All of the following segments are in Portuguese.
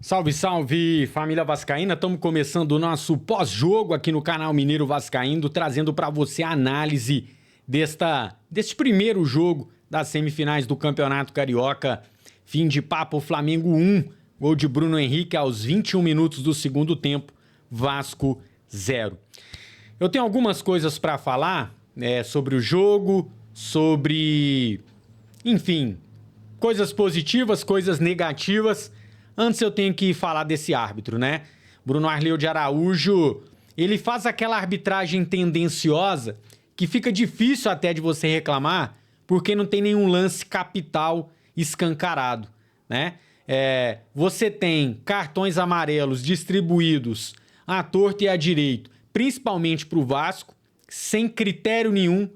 Salve, salve, família vascaína. Estamos começando o nosso pós-jogo aqui no canal Mineiro Vascaíno, trazendo para você a análise deste primeiro jogo das semifinais do Campeonato Carioca. Fim de papo, Flamengo 1, gol de Bruno Henrique aos 21 minutos do segundo tempo, Vasco 0. Eu tenho algumas coisas para falar sobre o jogo, enfim, coisas positivas, coisas negativas. Antes eu tenho que falar desse árbitro, né? Bruno Arleu de Araújo, ele faz aquela arbitragem tendenciosa que fica difícil até de você reclamar, porque não tem nenhum lance capital escancarado, né? Você tem cartões amarelos distribuídos à torta e à direito, principalmente para o Vasco, sem critério nenhum.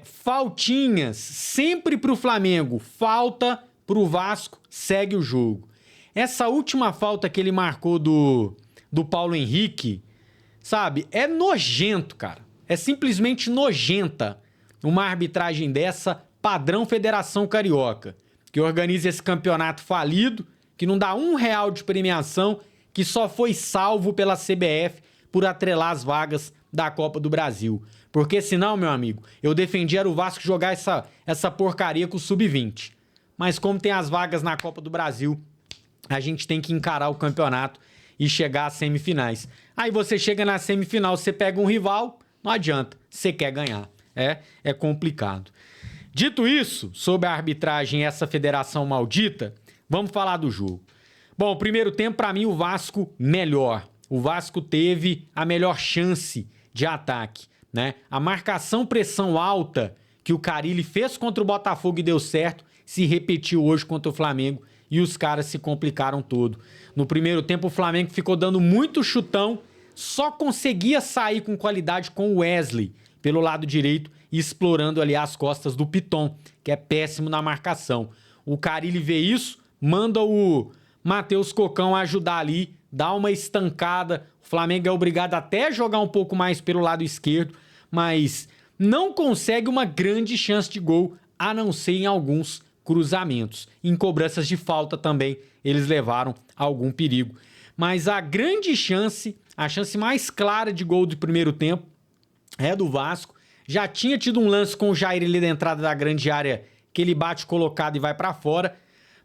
Faltinhas sempre para o Flamengo, falta para o Vasco, segue o jogo. Essa última falta que ele marcou do Paulo Henrique, sabe? É nojento, cara. É simplesmente nojenta uma arbitragem dessa, padrão Federação Carioca, que organiza esse campeonato falido, que não dá R$1 de premiação, que só foi salvo pela CBF por atrelar as vagas da Copa do Brasil. Porque senão, meu amigo, eu defendia o Vasco jogar essa porcaria com o Sub-20. Mas como tem as vagas na Copa do Brasil, a gente tem que encarar o campeonato e chegar às semifinais. Aí você chega na semifinal, você pega um rival, não adianta, você quer ganhar. É complicado. Dito isso, sobre a arbitragem e essa federação maldita, vamos falar do jogo. Bom, primeiro tempo, para mim, o Vasco melhor. O Vasco teve a melhor chance de ataque, né? A marcação-pressão alta que o Carille fez contra o Botafogo e deu certo, se repetiu hoje contra o Flamengo e os caras se complicaram todo. No primeiro tempo, o Flamengo ficou dando muito chutão, só conseguia sair com qualidade com o Wesley pelo lado direito e explorando ali as costas do Piton, que é péssimo na marcação. O Carille vê isso, manda o Matheus Cocão ajudar ali, dá uma estancada. O Flamengo é obrigado até a jogar um pouco mais pelo lado esquerdo, mas não consegue uma grande chance de gol, a não ser em alguns cruzamentos. Em cobranças de falta também, eles levaram algum perigo. Mas a grande chance, a chance mais clara de gol do primeiro tempo é do Vasco. Já tinha tido um lance com o Jair ali da entrada da grande área, que ele bate colocado e vai para fora,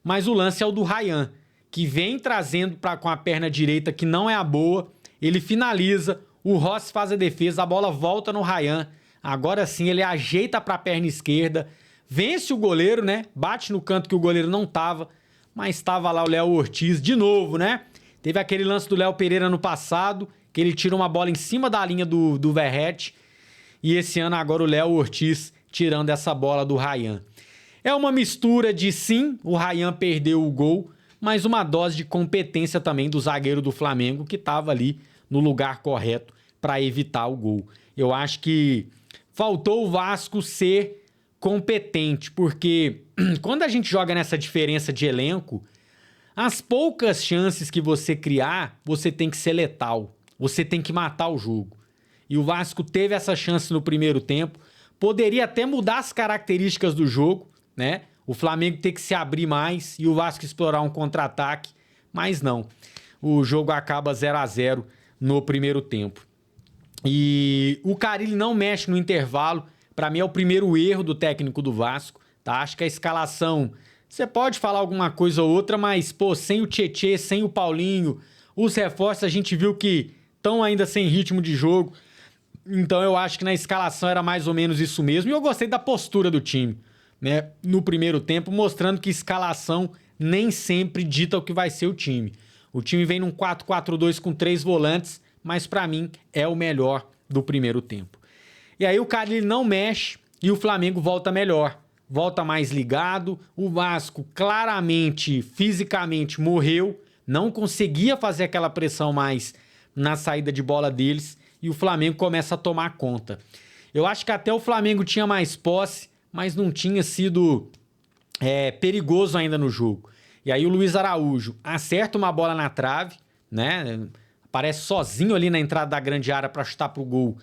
mas o lance é o do Ryan, que vem trazendo com a perna direita, que não é a boa, ele finaliza, o Rossi faz a defesa, a bola volta no Ryan, agora sim ele ajeita para a perna esquerda, vence o goleiro, né? Bate no canto que o goleiro não tava, mas estava lá o Léo Ortiz de novo, né? Teve aquele lance do Léo Pereira no passado, que ele tira uma bola em cima da linha do Verratti, e esse ano agora o Léo Ortiz tirando essa bola do Ryan. É uma mistura de sim, o Ryan perdeu o gol, mas uma dose de competência também do zagueiro do Flamengo, que estava ali no lugar correto para evitar o gol. Eu acho que faltou o Vasco ser competente, porque quando a gente joga nessa diferença de elenco, as poucas chances que você criar, você tem que ser letal, você tem que matar o jogo. E o Vasco teve essa chance no primeiro tempo, poderia até mudar as características do jogo, né? O Flamengo ter que se abrir mais e o Vasco explorar um contra-ataque, mas não. O jogo acaba 0-0 no primeiro tempo. E o Carille não mexe no intervalo. Para mim é o primeiro erro do técnico do Vasco, tá? Acho que a escalação, você pode falar alguma coisa ou outra, mas, pô, sem o Tietê, sem o Paulinho, os reforços a gente viu que estão ainda sem ritmo de jogo. Então eu acho que na escalação era mais ou menos isso mesmo. E eu gostei da postura do time, né? No primeiro tempo, mostrando que escalação nem sempre dita o que vai ser o time. O time vem num 4-4-2 com 3 volantes, mas para mim é o melhor do primeiro tempo. E aí o Carille não mexe e o Flamengo volta melhor. Volta mais ligado. O Vasco claramente, fisicamente, morreu. Não conseguia fazer aquela pressão mais na saída de bola deles. E o Flamengo começa a tomar conta. Eu acho que até o Flamengo tinha mais posse, mas não tinha sido perigoso ainda no jogo. E aí o Luiz Araújo acerta uma bola na trave, né? Aparece sozinho ali na entrada da grande área para chutar pro gol.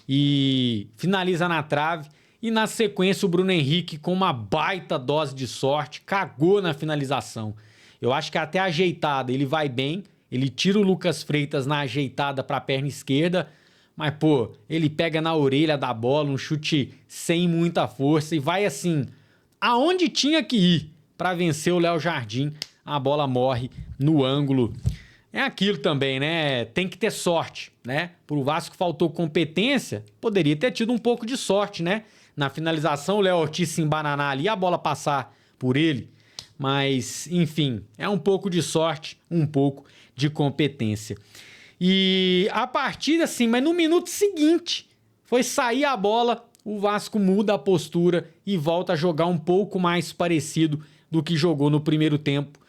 E finaliza na trave. E na sequência o Bruno Henrique, com uma baita dose de sorte, cagou na finalização. Eu acho que até a ajeitada ele vai bem. Ele tira o Lucas Freitas na ajeitada para a perna esquerda. Mas, pô, ele pega na orelha da bola, um chute sem muita força e vai assim, aonde tinha que ir para vencer o Léo Jardim. A bola morre no ângulo. É aquilo também, né? Tem que ter sorte, né? Pro Vasco faltou competência, poderia ter tido um pouco de sorte, né? Na finalização, o Léo Ortiz se embananar ali e a bola passar por ele. Mas, enfim, é um pouco de sorte, um pouco de competência. E a partida, assim, mas no minuto seguinte, foi sair a bola, o Vasco muda a postura e volta a jogar um pouco mais parecido do que jogou no primeiro tempo.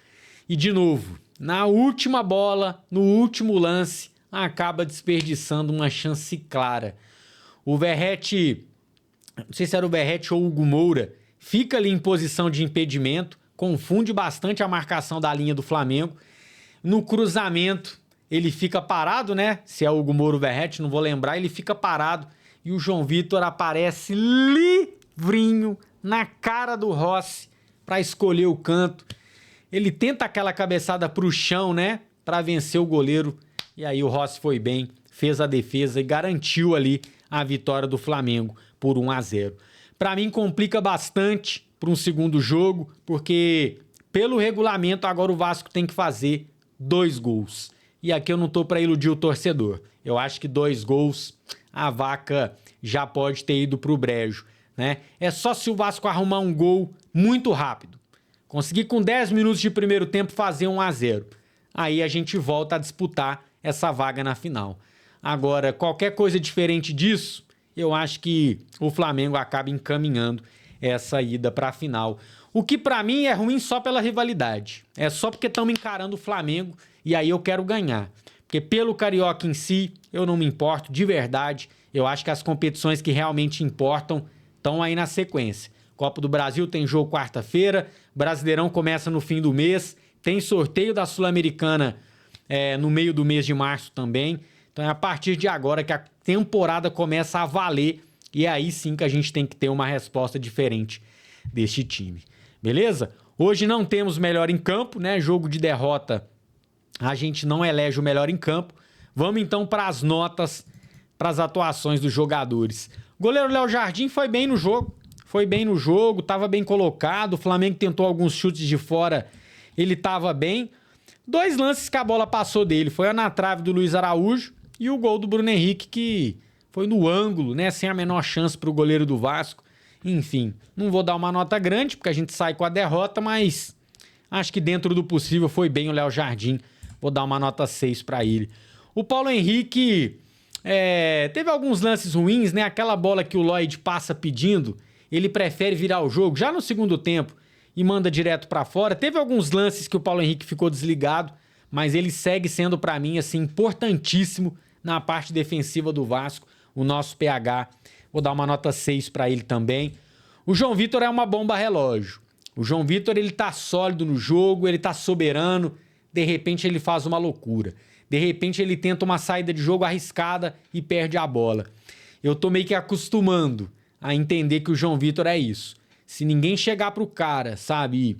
E, de novo, na última bola, no último lance, acaba desperdiçando uma chance clara. O Verratti, não sei se era o Verratti ou o Hugo Moura, fica ali em posição de impedimento, confunde bastante a marcação da linha do Flamengo. No cruzamento, ele fica parado, né? Se é o Hugo Moura ou o Verratti, não vou lembrar, ele fica parado e o João Vitor aparece livrinho na cara do Rossi para escolher o canto. Ele tenta aquela cabeçada pro chão, né? Para vencer o goleiro. E aí o Rossi foi bem, fez a defesa e garantiu ali a vitória do Flamengo por 1-0. Para mim complica bastante para um segundo jogo, porque pelo regulamento agora o Vasco tem que fazer 2 gols. E aqui eu não tô para iludir o torcedor. Eu acho que 2 gols a vaca já pode ter ido pro brejo, né? É só se o Vasco arrumar um gol muito rápido. Conseguir com 10 minutos de primeiro tempo fazer 1-0. Aí a gente volta a disputar essa vaga na final. Agora, qualquer coisa diferente disso, eu acho que o Flamengo acaba encaminhando essa ida para a final. O que para mim é ruim só pela rivalidade. É só porque estamos encarando o Flamengo e aí eu quero ganhar. Porque pelo Carioca em si, eu não me importo, de verdade. Eu acho que as competições que realmente importam estão aí na sequência. Copa do Brasil tem jogo quarta-feira, Brasileirão começa no fim do mês, tem sorteio da Sul-Americana no meio do mês de março também. Então é a partir de agora que a temporada começa a valer e é aí sim que a gente tem que ter uma resposta diferente deste time. Beleza? Hoje não temos melhor em campo, né? Jogo de derrota, a gente não elege o melhor em campo. Vamos então para as notas, para as atuações dos jogadores. O goleiro Léo Jardim foi bem no jogo. Foi bem no jogo, estava bem colocado. O Flamengo tentou alguns chutes de fora, ele estava bem. 2 lances que a bola passou dele. Foi a na trave do Luiz Araújo e o gol do Bruno Henrique, que foi no ângulo, né? Sem a menor chance para o goleiro do Vasco. Enfim, não vou dar uma nota grande, porque a gente sai com a derrota, mas acho que dentro do possível foi bem o Léo Jardim. Vou dar uma nota 6 para ele. O Paulo Henrique teve alguns lances ruins, né? Aquela bola que o Lloyd passa pedindo, ele prefere virar o jogo já no segundo tempo e manda direto para fora. Teve alguns lances que o Paulo Henrique ficou desligado, mas ele segue sendo para mim assim importantíssimo na parte defensiva do Vasco, o nosso PH. Vou dar uma nota 6 para ele também. O João Vitor é uma bomba relógio. O João Vitor, ele tá sólido no jogo, ele tá soberano, de repente ele faz uma loucura. De repente ele tenta uma saída de jogo arriscada e perde a bola. Eu tô meio que acostumando a entender que o João Vitor é isso. Se ninguém chegar pro cara, sabe, e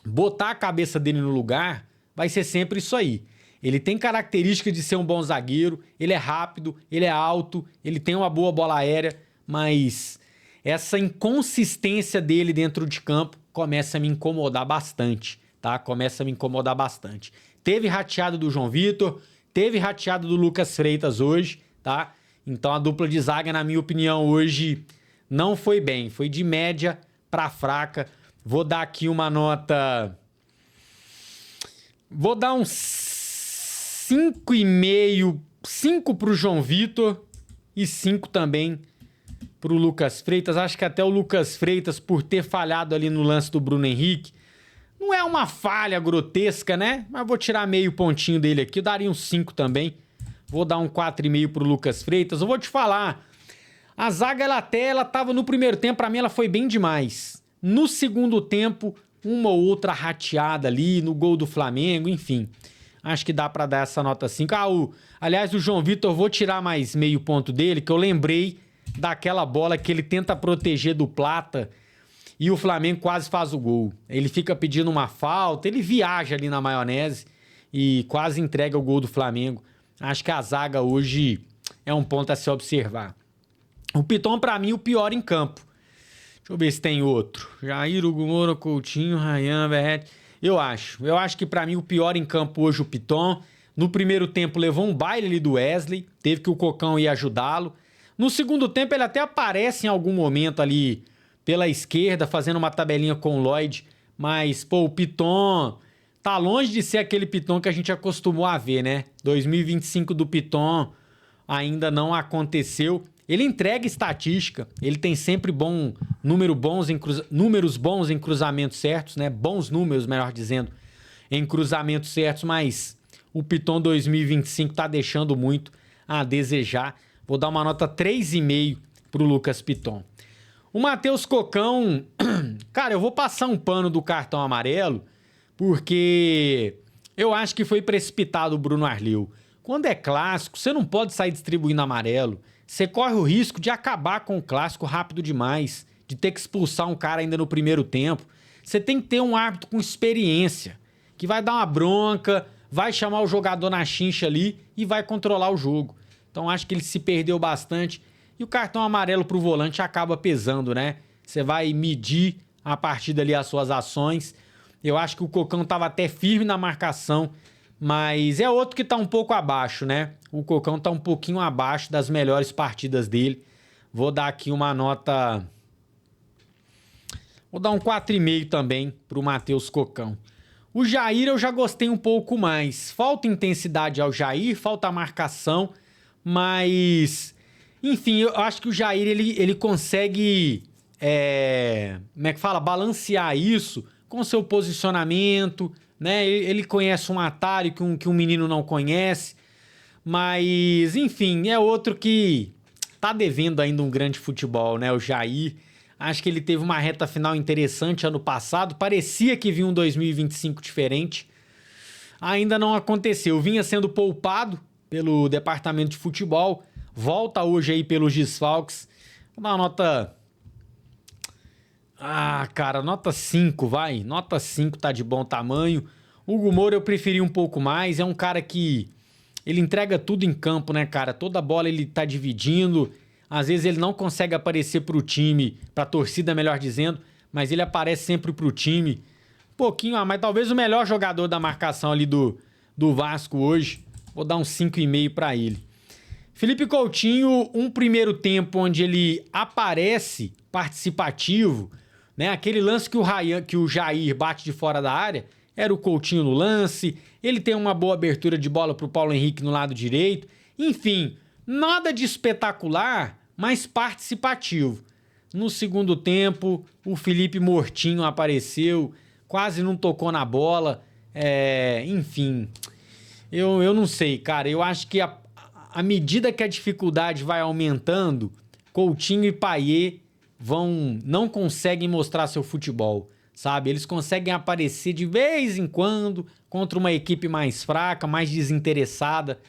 botar a cabeça dele no lugar, vai ser sempre isso aí. Ele tem característica de ser um bom zagueiro, ele é rápido, ele é alto, ele tem uma boa bola aérea, mas essa inconsistência dele dentro de campo começa a me incomodar bastante, tá? Começa a me incomodar bastante. Teve rateado do João Vitor, teve rateado do Lucas Freitas hoje, tá? Então a dupla de zaga, na minha opinião, hoje não foi bem. Foi de média para fraca. Vou dar aqui uma nota... Vou dar uns 5,5. 5 pro João Vitor e 5 também pro Lucas Freitas. Acho que até o Lucas Freitas, por ter falhado ali no lance do Bruno Henrique, não é uma falha grotesca, né? Mas vou tirar meio pontinho dele aqui. Eu daria uns 5 também. Vou dar um 4,5 pro Lucas Freitas. Eu vou te falar... A zaga, ela tava no primeiro tempo, pra mim ela foi bem demais. No segundo tempo, uma ou outra rateada ali, no gol do Flamengo, enfim. Acho que dá pra dar essa nota 5. Aliás, o João Vitor, eu vou tirar mais meio ponto dele, que eu lembrei daquela bola que ele tenta proteger do Plata e o Flamengo quase faz o gol. Ele fica pedindo uma falta, ele viaja ali na maionese e quase entrega o gol do Flamengo. Acho que a zaga hoje é um ponto a se observar. O Piton, pra mim, o pior em campo. Deixa eu ver se tem outro. Jair, Hugo Moura, Coutinho, Ryan, Verratti. Eu acho que pra mim o pior em campo hoje o Piton. No primeiro tempo levou um baile ali do Wesley, teve que o Cocão ir ajudá-lo. No segundo tempo ele até aparece em algum momento ali pela esquerda, fazendo uma tabelinha com o Lloyd, mas, pô, o Piton tá longe de ser aquele Piton que a gente acostumou a ver, né? 2025 do Piton ainda não aconteceu. Ele entrega estatística, ele tem sempre números bons em cruzamentos certos, né? Bons números, melhor dizendo, em cruzamentos certos, mas o Piton 2025 tá deixando muito a desejar. Vou dar uma nota 3,5 pro Lucas Piton. O Matheus Cocão, cara, eu vou passar um pano do cartão amarelo, porque eu acho que foi precipitado o Bruno Arleu. Quando é clássico, você não pode sair distribuindo amarelo. Você corre o risco de acabar com o clássico rápido demais, de ter que expulsar um cara ainda no primeiro tempo. Você tem que ter um árbitro com experiência, que vai dar uma bronca, vai chamar o jogador na chincha ali e vai controlar o jogo. Então acho que ele se perdeu bastante. E o cartão amarelo pro volante acaba pesando, né? Você vai medir a partir dali as suas ações. Eu acho que o Cocão tava até firme na marcação, mas é outro que tá um pouco abaixo, né? O Cocão tá um pouquinho abaixo das melhores partidas dele. Vou dar aqui uma nota... Vou dar um 4,5 também pro Matheus Cocão. O Jair eu já gostei um pouco mais. Falta intensidade ao Jair, falta marcação, mas... Enfim, eu acho que o Jair, ele consegue, como é que fala? Balancear isso com seu posicionamento, né? Ele conhece um atalho que um menino não conhece, mas, enfim, é outro que tá devendo ainda um grande futebol, né? O Jair, acho que ele teve uma reta final interessante ano passado, parecia que vinha um 2025 diferente, ainda não aconteceu, vinha sendo poupado pelo departamento de futebol, volta hoje aí pelos desfalques. Vou dar uma nota... cara, nota 5, vai. Nota 5 tá de bom tamanho. Hugo Moura eu preferi um pouco mais. É um cara que... Ele entrega tudo em campo, né, cara? Toda bola ele tá dividindo. Às vezes ele não consegue aparecer pro time, pra torcida, melhor dizendo, mas ele aparece sempre pro time. Um pouquinho a mais. Talvez o melhor jogador da marcação ali do Vasco hoje. Vou dar um 5,5 pra ele. Felipe Coutinho, um primeiro tempo onde ele aparece participativo, né? Aquele lance que o Jair bate de fora da área, era o Coutinho no lance. Ele tem uma boa abertura de bola pro Paulo Henrique no lado direito. Enfim, nada de espetacular, mas participativo. No segundo tempo, o Felipe mortinho apareceu, quase não tocou na bola. Enfim, eu não sei, cara. Eu acho que à medida que a dificuldade vai aumentando, Coutinho e Payet não conseguem mostrar seu futebol, sabe? Eles conseguem aparecer de vez em quando contra uma equipe mais fraca, mais desinteressada.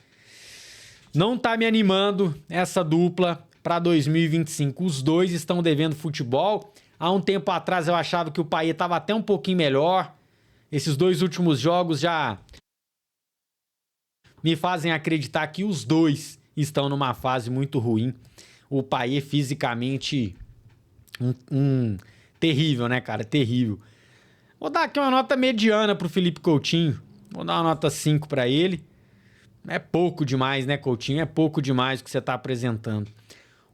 Não tá me animando essa dupla para 2025. Os dois estão devendo futebol. Há um tempo atrás eu achava que o Payet estava até um pouquinho melhor. Esses dois últimos jogos já me fazem acreditar que os dois estão numa fase muito ruim. O Payet fisicamente terrível, né, cara? Terrível. Vou dar aqui uma nota mediana pro Felipe Coutinho. Vou dar uma nota 5 para ele. É pouco demais, né, Coutinho? É pouco demais o que você tá apresentando.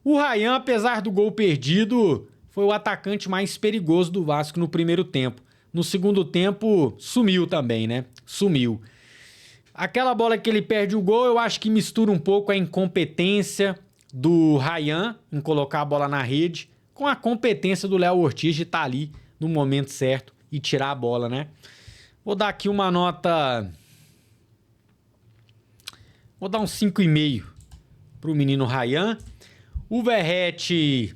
O Ryan, apesar do gol perdido, foi o atacante mais perigoso do Vasco no primeiro tempo. No segundo tempo, sumiu também, né? Sumiu. Aquela bola que ele perde o gol, eu acho que mistura um pouco a incompetência do Ryan em colocar a bola na rede com a competência do Léo Ortiz de estar ali no momento certo e tirar a bola, né? Vou dar aqui uma nota... Vou dar um 5,5 pro menino Ryan. O Verratti,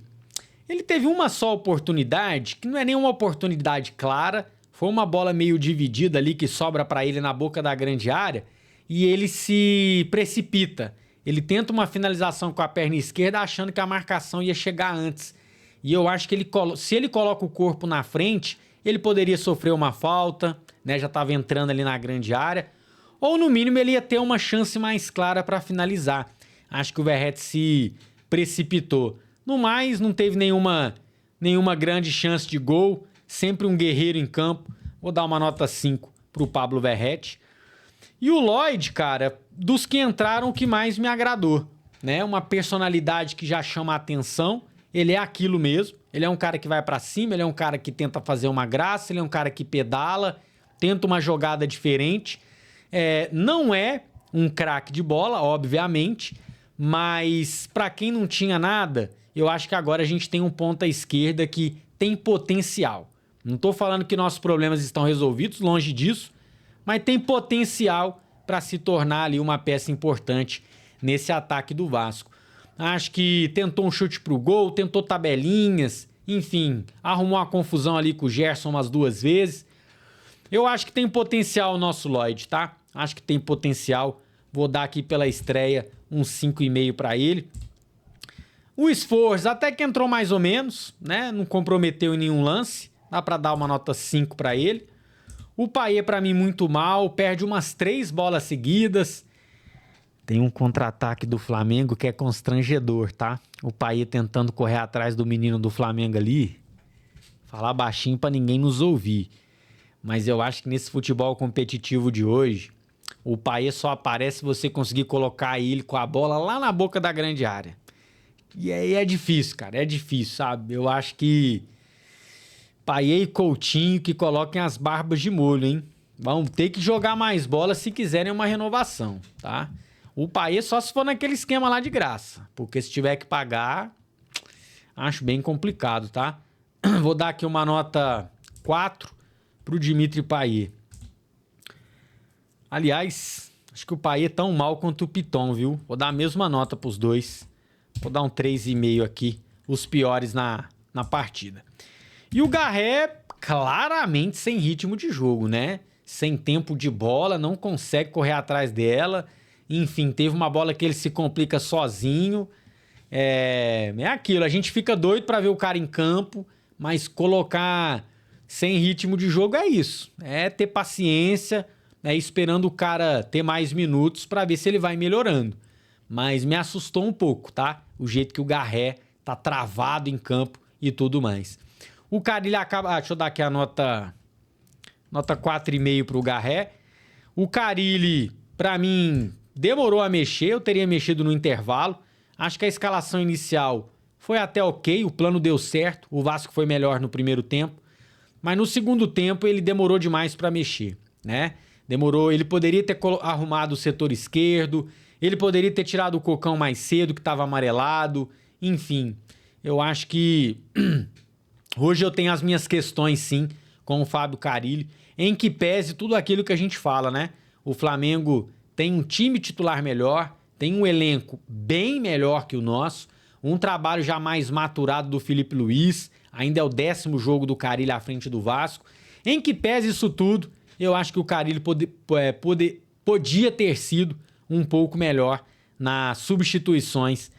ele teve uma só oportunidade, que não é nenhuma oportunidade clara, foi uma bola meio dividida ali que sobra para ele na boca da grande área e ele se precipita. Ele tenta uma finalização com a perna esquerda achando que a marcação ia chegar antes. E eu acho que se ele coloca o corpo na frente, ele poderia sofrer uma falta, né? Já estava entrando ali na grande área. Ou, no mínimo, ele ia ter uma chance mais clara para finalizar. Acho que o Verratti se precipitou. No mais, não teve nenhuma grande chance de gol. Sempre um guerreiro em campo. Vou dar uma nota 5 pro Pablo Verratti. E o Lloyd, cara, dos que entraram, o que mais me agradou, né? Uma personalidade que já chama a atenção. Ele é aquilo mesmo. Ele é um cara que vai pra cima, ele é um cara que tenta fazer uma graça, ele é um cara que pedala, tenta uma jogada diferente. Não é um craque de bola, obviamente, mas pra quem não tinha nada, eu acho que agora a gente tem um ponta esquerda que tem potencial. Não tô falando que nossos problemas estão resolvidos, longe disso, mas tem potencial para se tornar ali uma peça importante nesse ataque do Vasco. Acho que tentou um chute pro gol, tentou tabelinhas, enfim, arrumou uma confusão ali com o Gerson umas 2 vezes. Eu acho que tem potencial o nosso Lloyd, tá? Acho que tem potencial. Vou dar aqui pela estreia um 5,5 para ele. O esforço até que entrou mais ou menos, né? Não comprometeu em nenhum lance. Dá para dar uma nota 5 para ele. O Payet, para mim, muito mal. Perde umas 3 bolas seguidas. Tem um contra-ataque do Flamengo que é constrangedor, tá? O Payet tentando correr atrás do menino do Flamengo ali. Falar baixinho para ninguém nos ouvir. Mas eu acho que nesse futebol competitivo de hoje, o Payet só aparece se você conseguir colocar ele com a bola lá na boca da grande área. E aí é difícil, cara. É difícil, sabe? Eu acho que Payet e Coutinho que coloquem as barbas de molho, hein? Vão ter que jogar mais bola se quiserem uma renovação, tá? O Payet só se for naquele esquema lá de graça. Porque se tiver que pagar, acho bem complicado, tá? Vou dar aqui uma nota 4 pro Dimitri Payet. Aliás, acho que o Payet é tão mal quanto o Piton, viu? Vou dar a mesma nota pros dois. Vou dar um 3,5 aqui. Os piores na partida. E o Garré, claramente sem ritmo de jogo, né? Sem tempo de bola, não consegue correr atrás dela. Enfim, teve uma bola que ele se complica sozinho. É aquilo, a gente fica doido pra ver o cara em campo, mas colocar sem ritmo de jogo é isso. É ter paciência, esperando o cara ter mais minutos pra ver se ele vai melhorando. Mas me assustou um pouco, tá? O jeito que o Garré tá travado em campo e tudo mais. O Carille acaba... deixa eu dar aqui a nota 4,5 pro Garré. O Carille, pra mim, demorou a mexer. Eu teria mexido no intervalo. Acho que a escalação inicial foi até ok. O plano deu certo. O Vasco foi melhor no primeiro tempo. Mas no segundo tempo ele demorou demais pra mexer, né? Demorou. Ele poderia ter arrumado o setor esquerdo. Ele poderia ter tirado o Cocão mais cedo, que estava amarelado. Enfim, eu acho que... hoje eu tenho as minhas questões, sim, com o Fábio Carille, em que pese tudo aquilo que a gente fala, né? O Flamengo tem um time titular melhor, tem um elenco bem melhor que o nosso, um trabalho já mais maturado do Felipe Luiz, ainda é o 10º jogo do Carille à frente do Vasco. Em que pese isso tudo, eu acho que o Carille podia ter sido um pouco melhor nas substituições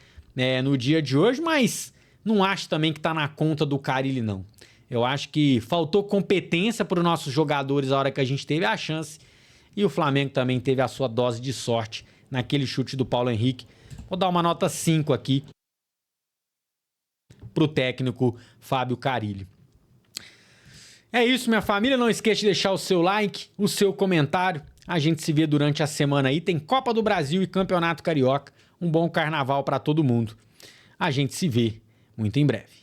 no dia de hoje, mas não acho também que tá na conta do Carille, não. Eu acho que faltou competência para os nossos jogadores a hora que a gente teve a chance, e o Flamengo também teve a sua dose de sorte naquele chute do Paulo Henrique. Vou dar uma nota 5 aqui pro técnico Fábio Carille. É isso, minha família. Não esqueça de deixar o seu like, o seu comentário. A gente se vê durante a semana aí. Tem Copa do Brasil e Campeonato Carioca. Um bom carnaval para todo mundo. A gente se vê muito em breve.